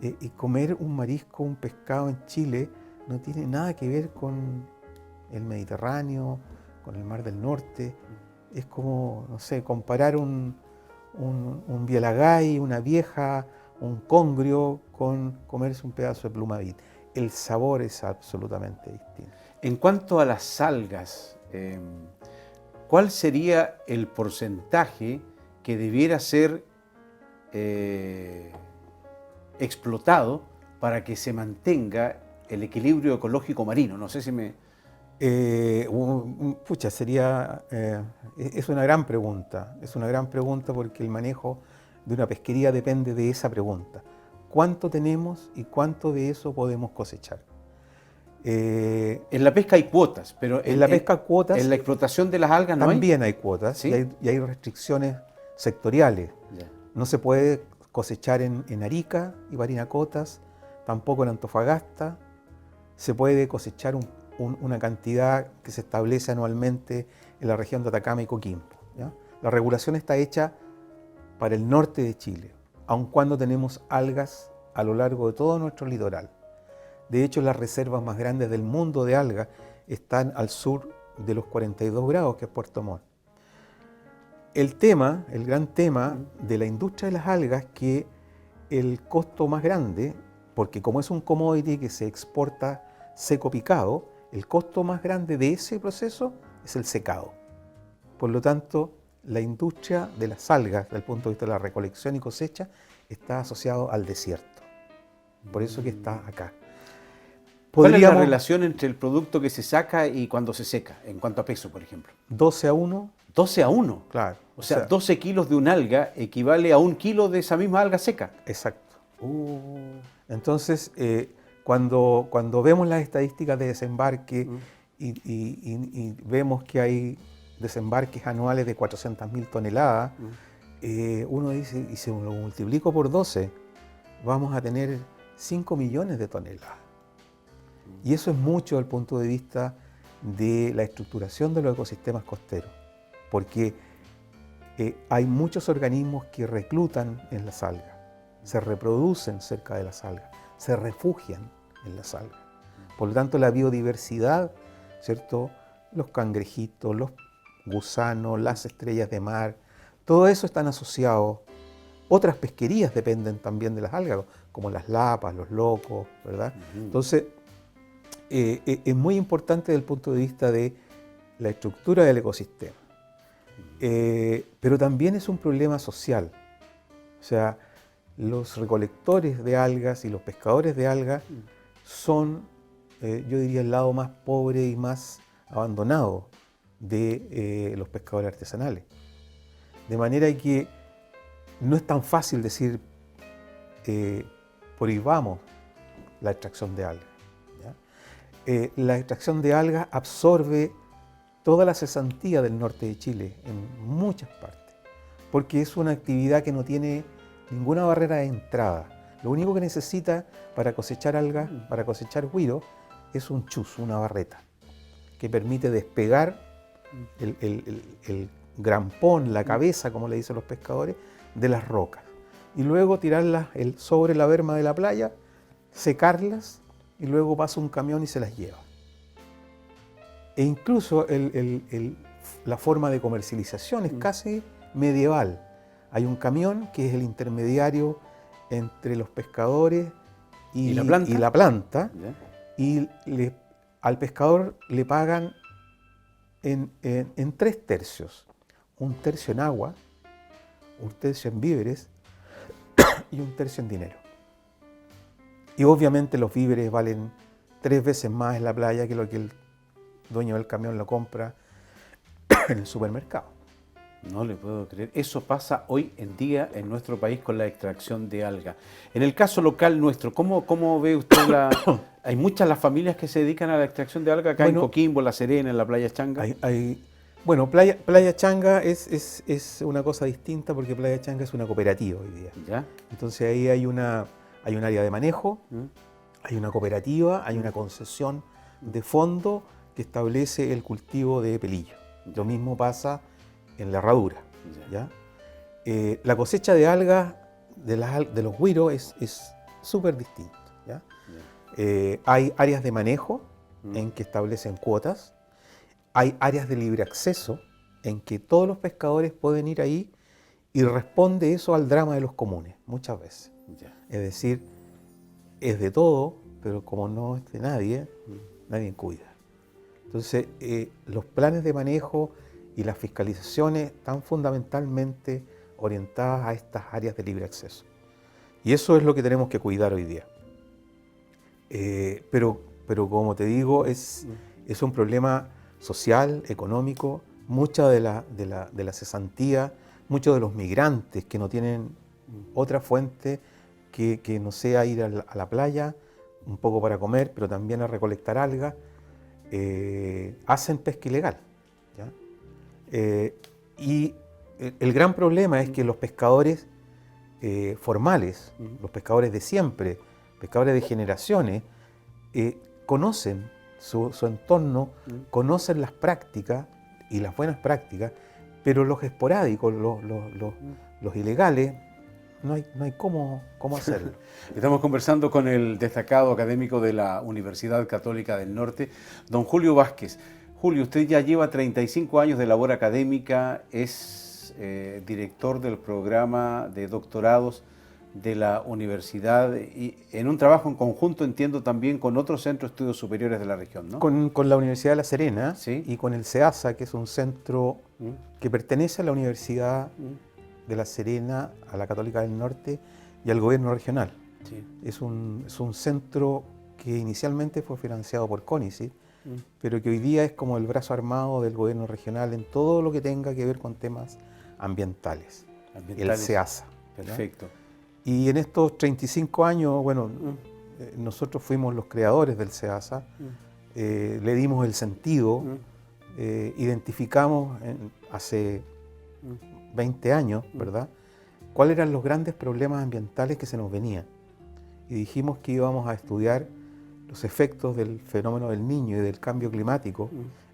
y comer un marisco, un pescado en Chile, no tiene nada que ver con el Mediterráneo, con el Mar del Norte. Es como, no sé, comparar un bielagay, una vieja, un congrio, con comerse un pedazo de plumavit. El sabor es absolutamente distinto. En cuanto a las algas, ¿cuál sería el porcentaje que debiera ser explotado para que se mantenga el equilibrio ecológico marino? No sé si me... Es una gran pregunta. Es una gran pregunta porque el manejo de una pesquería depende de esa pregunta. ¿Cuánto tenemos y cuánto de eso podemos cosechar? En la pesca hay cuotas, pero en la pesca cuotas, en la explotación de las algas no hay. También hay cuotas, ¿Sí? y hay restricciones sectoriales. Ya. No se puede cosechar en Arica y Parinacotas, tampoco en Antofagasta. Se puede cosechar una cantidad que se establece anualmente en la región de Atacama y Coquimbo, ¿ya? La regulación está hecha para el norte de Chile, aun cuando tenemos algas a lo largo de todo nuestro litoral. De hecho, las reservas más grandes del mundo de algas están al sur de los 42 grados, que es Puerto Montt. El gran tema de la industria de las algas es que el costo más grande, porque como es un commodity que se exporta seco picado, el costo más grande de ese proceso es el secado. Por lo tanto, la industria de las algas, desde el punto de vista de la recolección y cosecha, está asociado al desierto. Por eso que está acá. ¿Cuál es la relación entre el producto que se saca y cuando se seca, en cuanto a peso, por ejemplo? 12:1. 12:1. Claro. O sea, 12 kilos de un alga equivale a 1 kilo de esa misma alga seca. Exacto. Entonces, cuando vemos las estadísticas de desembarque y vemos que hay desembarques anuales de 400.000 toneladas, uno dice, y si lo multiplico por 12, vamos a tener 5 millones de toneladas. Y eso es mucho desde el punto de vista de la estructuración de los ecosistemas costeros, porque hay muchos organismos que reclutan en las algas, se reproducen cerca de las algas, se refugian en las algas. Por lo tanto, la biodiversidad, ¿cierto? Los cangrejitos, los gusanos, las estrellas de mar, todo eso están asociados. Otras pesquerías dependen también de las algas, como las lapas, los locos, ¿verdad? Entonces, es muy importante desde el punto de vista de la estructura del ecosistema. Pero también es un problema social. O sea, los recolectores de algas y los pescadores de algas son, yo diría, el lado más pobre y más abandonado de los pescadores artesanales. De manera que no es tan fácil decir, prohibamos la extracción de algas. La extracción de algas absorbe toda la cesantía del norte de Chile en muchas partes, porque es una actividad que no tiene ninguna barrera de entrada. Lo único que necesita para cosechar algas, para cosechar güiro, es un chus, una barreta, que permite despegar el grampón, la cabeza, como le dicen los pescadores, de las rocas. Y luego tirarlas sobre la berma de la playa, secarlas, y luego pasa un camión y se las lleva. E incluso la forma de comercialización es casi medieval. Hay un camión que es el intermediario entre los pescadores y la planta, y al pescador le pagan en 3 tercios. Un tercio en agua, un tercio en víveres y un tercio en dinero. Y obviamente los víveres valen 3 veces más en la playa que lo que el dueño del camión lo compra en el supermercado. No le puedo creer. Eso pasa hoy en día en nuestro país con la extracción de algas. En el caso local nuestro, ¿cómo ve usted hay muchas las familias que se dedican a la extracción de algas acá en Coquimbo, La Serena, en la Playa Changa? Bueno, Playa Changa es una cosa distinta porque Playa Changa es una cooperativa hoy día. ¿Ya? Entonces ahí hay un área de manejo, hay una cooperativa, hay una concesión de fondo que establece el cultivo de pelillo. Lo mismo pasa en la herradura. ¿Ya? La cosecha de algas de los güiros es súper distinta. ¿Ya? Hay áreas de manejo en que establecen cuotas, hay áreas de libre acceso en que todos los pescadores pueden ir ahí y responde eso al drama de los comunes, muchas veces. Es decir, es de todo, pero como no es de nadie, nadie cuida. Entonces, los planes de manejo y las fiscalizaciones están fundamentalmente orientadas a estas áreas de libre acceso. Y eso es lo que tenemos que cuidar hoy día. Pero como te digo, es un problema social, económico, mucha de la cesantía, muchos de los migrantes que no tienen otra fuente que no sea ir a la playa, un poco para comer, pero también a recolectar algas, hacen pesca ilegal, ¿ya? Y el gran problema es que los pescadores formales, los pescadores de siempre, pescadores de generaciones, conocen su entorno, conocen las prácticas y las buenas prácticas, pero los esporádicos, los ilegales, no hay cómo hacerlo. Estamos conversando con el destacado académico de la Universidad Católica del Norte, don Julio Vázquez. Julio, usted ya lleva 35 años de labor académica, es director del programa de doctorados de la universidad y en un trabajo en conjunto, entiendo, también con otros centros de estudios superiores de la región, ¿no? Con la Universidad de La Serena, ¿sí? Y con el CEASA, que es un centro que pertenece a la Universidad de La Serena, a la Católica del Norte y al gobierno regional. Sí. Es un centro que inicialmente fue financiado por CONICYT, pero que hoy día es como el brazo armado del gobierno regional en todo lo que tenga que ver con temas ambientales. El CEASA. Perfecto. ¿Ya? Y en estos 35 años, bueno, nosotros fuimos los creadores del CEASA, le dimos el sentido, identificamos hace 20 años, ¿verdad?, cuáles eran los grandes problemas ambientales que se nos venían. Y dijimos que íbamos a estudiar los efectos del fenómeno del Niño y del cambio climático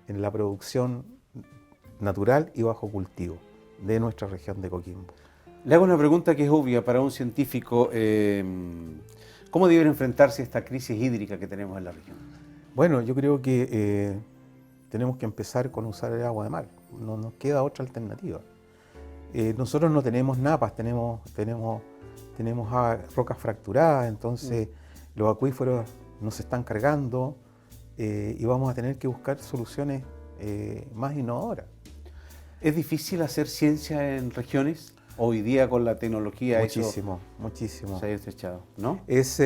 en la producción natural y bajo cultivo de nuestra región de Coquimbo. Le hago una pregunta que es obvia para un científico. ¿Cómo debe enfrentarse esta crisis hídrica que tenemos en la región? Bueno, yo creo que tenemos que empezar con usar el agua de mar. No nos queda otra alternativa. Nosotros no tenemos napas, tenemos rocas fracturadas, entonces los acuíferos nos están cargando y vamos a tener que buscar soluciones más innovadoras. ¿Es difícil hacer ciencia en regiones? Hoy día con la tecnología muchísimo se ha estrechado, ¿no? Es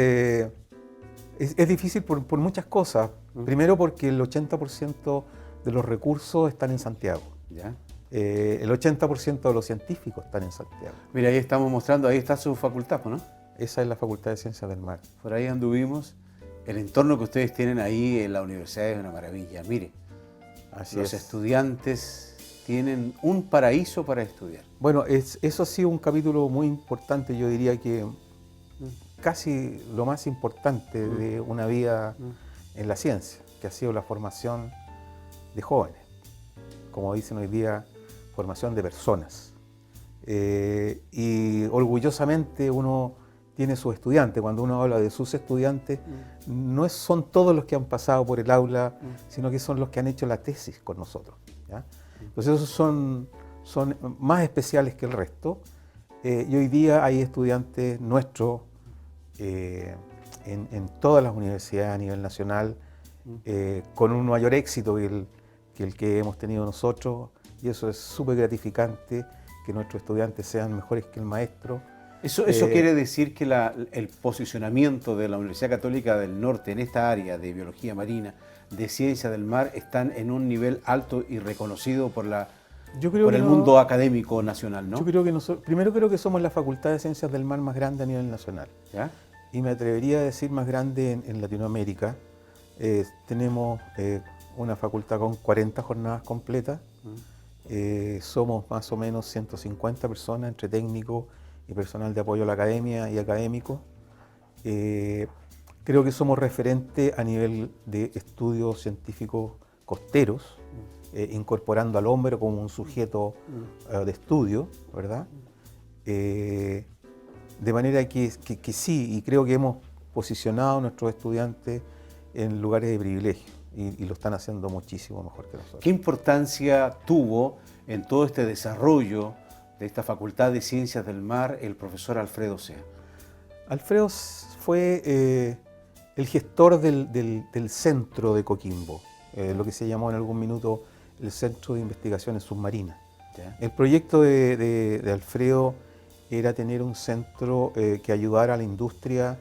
difícil por muchas cosas. Primero porque el 80% de los recursos están en Santiago. ¿Ya? El 80% de los científicos están en Santiago. Mira, ahí estamos mostrando, ahí está su facultad, ¿no? Esa es la Facultad de Ciencias del Mar. Por ahí anduvimos. El entorno que ustedes tienen ahí en la universidad es una maravilla. Mire, los estudiantes tienen un paraíso para estudiar. Bueno, eso ha sido un capítulo muy importante, yo diría que casi lo más importante de una vida en la ciencia, que ha sido la formación de jóvenes, como dicen hoy día, formación de personas. Y orgullosamente uno tiene sus estudiantes. Cuando uno habla de sus estudiantes, no son todos los que han pasado por el aula, sino que son los que han hecho la tesis con nosotros, ¿ya? Entonces esos son más especiales que el resto. Y hoy día hay estudiantes nuestros en todas las universidades a nivel nacional con un mayor éxito que el que hemos tenido nosotros, y eso es súper gratificante, que nuestros estudiantes sean mejores que el maestro. Eso quiere decir que el posicionamiento de la Universidad Católica del Norte en esta área de biología marina, de ciencia del mar, están en un nivel alto y reconocido por el mundo académico nacional, ¿no? Yo creo que primero creo que somos la Facultad de Ciencias del Mar más grande a nivel nacional. ¿Ya? Y me atrevería a decir más grande en Latinoamérica. Tenemos una facultad con 40 jornadas completas. Somos más o menos 150 personas entre técnicos y personal de apoyo a la academia y académicos. Creo que somos referentes a nivel de estudios científicos costeros, incorporando al hombre como un sujeto de estudio, ¿verdad? De manera que sí, y creo que hemos posicionado a nuestros estudiantes en lugares de privilegio y lo están haciendo muchísimo mejor que nosotros. ¿Qué importancia tuvo en todo este desarrollo de esta Facultad de Ciencias del Mar el profesor Alfredo Sea? Alfredo fue el gestor del centro de Coquimbo, lo que se llamó en algún minuto el Centro de Investigaciones Submarinas. ¿Ya? El proyecto de Alfredo era tener un centro que ayudara a la industria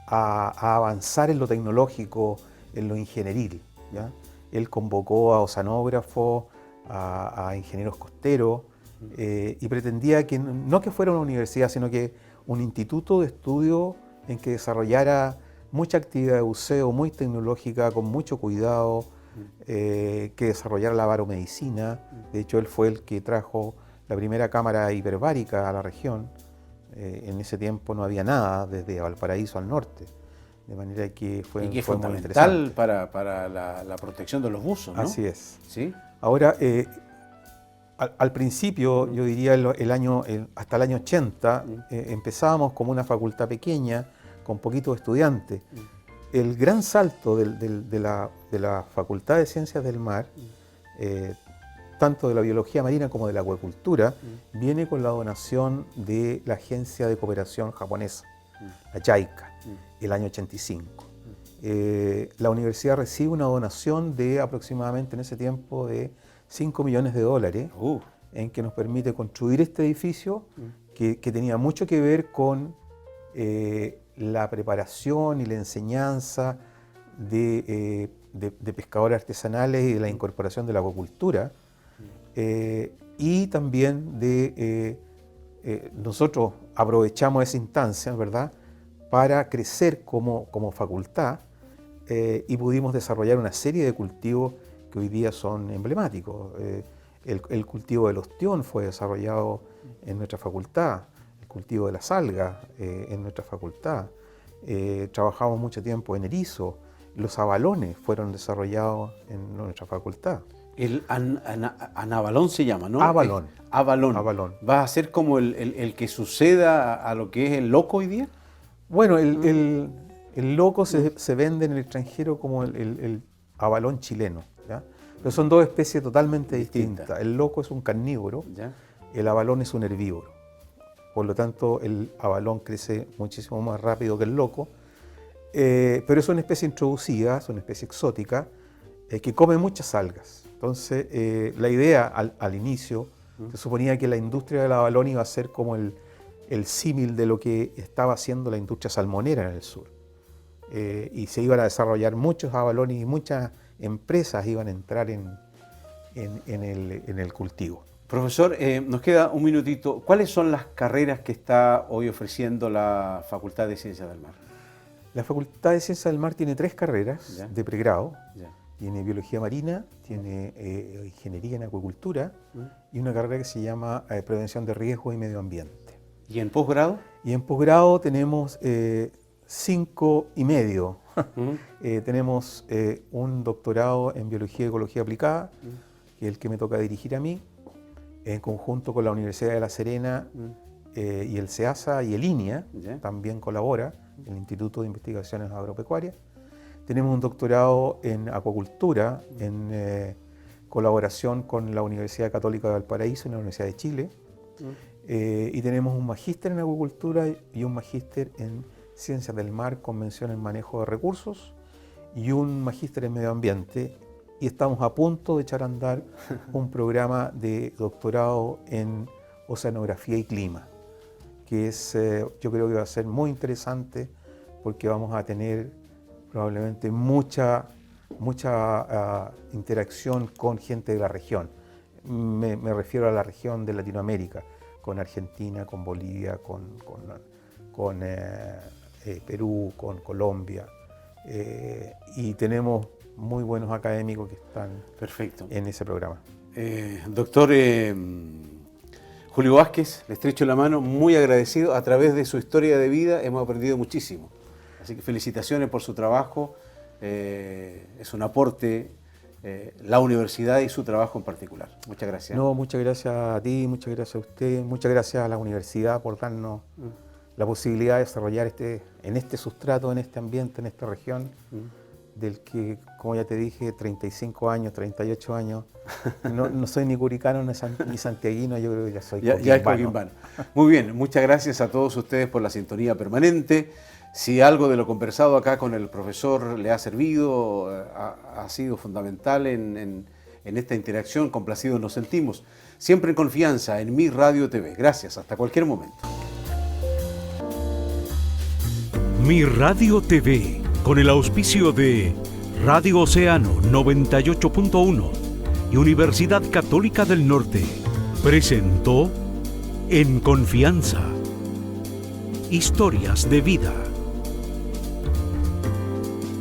a avanzar en lo tecnológico, en lo ingenieril, ¿ya? Él convocó a oceanógrafos, a ingenieros costeros, y pretendía que no que fuera una universidad, sino que un instituto de estudio en que desarrollara mucha actividad de buceo, muy tecnológica, con mucho cuidado, que desarrollara la baromedicina. De hecho, él fue el que trajo la primera cámara hiperbárica a la región. En ese tiempo no había nada desde Valparaíso al norte, de manera que fue, y que fue muy fundamental interesante para la protección de los buzos, ¿no? Así es. ¿Sí? Ahora, al principio, yo diría hasta el año 80, empezábamos como una facultad pequeña, con poquitos estudiantes. El gran salto de la Facultad de Ciencias del Mar, tanto de la biología marina como de la acuicultura, viene con la donación de la Agencia de Cooperación Japonesa, la JICA, el año 85. La universidad recibe una donación de aproximadamente en ese tiempo de $5 millones, en que nos permite construir este edificio que tenía mucho que ver con la preparación y la enseñanza de pescadores artesanales y de la incorporación de la acuicultura. Y también nosotros aprovechamos esa instancia, ¿verdad?, para crecer como facultad, y pudimos desarrollar una serie de cultivos que hoy día son emblemáticos. El cultivo del ostión fue desarrollado en nuestra facultad, el cultivo de las algas en nuestra facultad. Trabajamos mucho tiempo en erizo, los abalones fueron desarrollados en nuestra facultad. El anabalón se llama, ¿no? Abalón. Abalón. ¿Va a ser como el que suceda a lo que es el loco hoy día? Bueno, el loco se vende en el extranjero como el abalón chileno, ¿ya? Pero son dos especies totalmente distintas. El loco es un carnívoro, ¿ya? El abalón es un herbívoro. Por lo tanto, el abalón crece muchísimo más rápido que el loco, pero es una especie introducida, es una especie exótica, que come muchas algas. Entonces, la idea al inicio, se suponía que la industria del abalón iba a ser como el símil de lo que estaba haciendo la industria salmonera en el sur. Y se iban a desarrollar muchos abalones y muchas empresas iban a entrar en el cultivo. Profesor, nos queda un minutito. ¿Cuáles son las carreras que está hoy ofreciendo la Facultad de Ciencias del Mar? La Facultad de Ciencias del Mar tiene 3 carreras, ¿ya?, de pregrado. Ya. Tiene biología marina, tiene ingeniería en acuicultura y una carrera que se llama prevención de riesgo y medio ambiente. ¿Y en posgrado? Y en posgrado tenemos 5 y medio. Tenemos un doctorado en biología y ecología aplicada, que es el que me toca dirigir a mí, en conjunto con la Universidad de La Serena y el CEASA y el INIA, también colabora, el Instituto de Investigaciones Agropecuarias. Tenemos un doctorado en acuicultura, en colaboración con la Universidad Católica de Valparaíso y la Universidad de Chile. Y tenemos un magíster en acuicultura y un magíster en Ciencias del Mar con mención en manejo de recursos y un magíster en medio ambiente. Y estamos a punto de echar a andar un programa de doctorado en oceanografía y clima, que yo creo que va a ser muy interesante porque vamos a tener probablemente mucha interacción con gente de la región. Me refiero a la región de Latinoamérica, con Argentina, con Bolivia, con Perú, con Colombia. Y tenemos muy buenos académicos que están en ese programa. Doctor Julio Vázquez, le estrecho la mano, muy agradecido. A través de su historia de vida hemos aprendido muchísimo. Así que felicitaciones por su trabajo. Es un aporte la universidad y su trabajo en particular. Muchas gracias. No, muchas gracias a ti, muchas gracias a usted, muchas gracias a la universidad por darnos la posibilidad de desarrollar en este sustrato, en este ambiente, en esta región, del que, como ya te dije, 35 años, 38 años, no soy ni curicano ni santiaguino, yo creo que ya soy coquimbano. Ya es coquimbano. Muy bien, muchas gracias a todos ustedes por la sintonía permanente. Si algo de lo conversado acá con el profesor le ha servido, ha sido fundamental en esta interacción, complacidos nos sentimos. Siempre en confianza en Mi Radio TV. Gracias, hasta cualquier momento. Mi Radio TV, con el auspicio de Radio Océano 98.1 y Universidad Católica del Norte, presentó En Confianza. Historias de vida.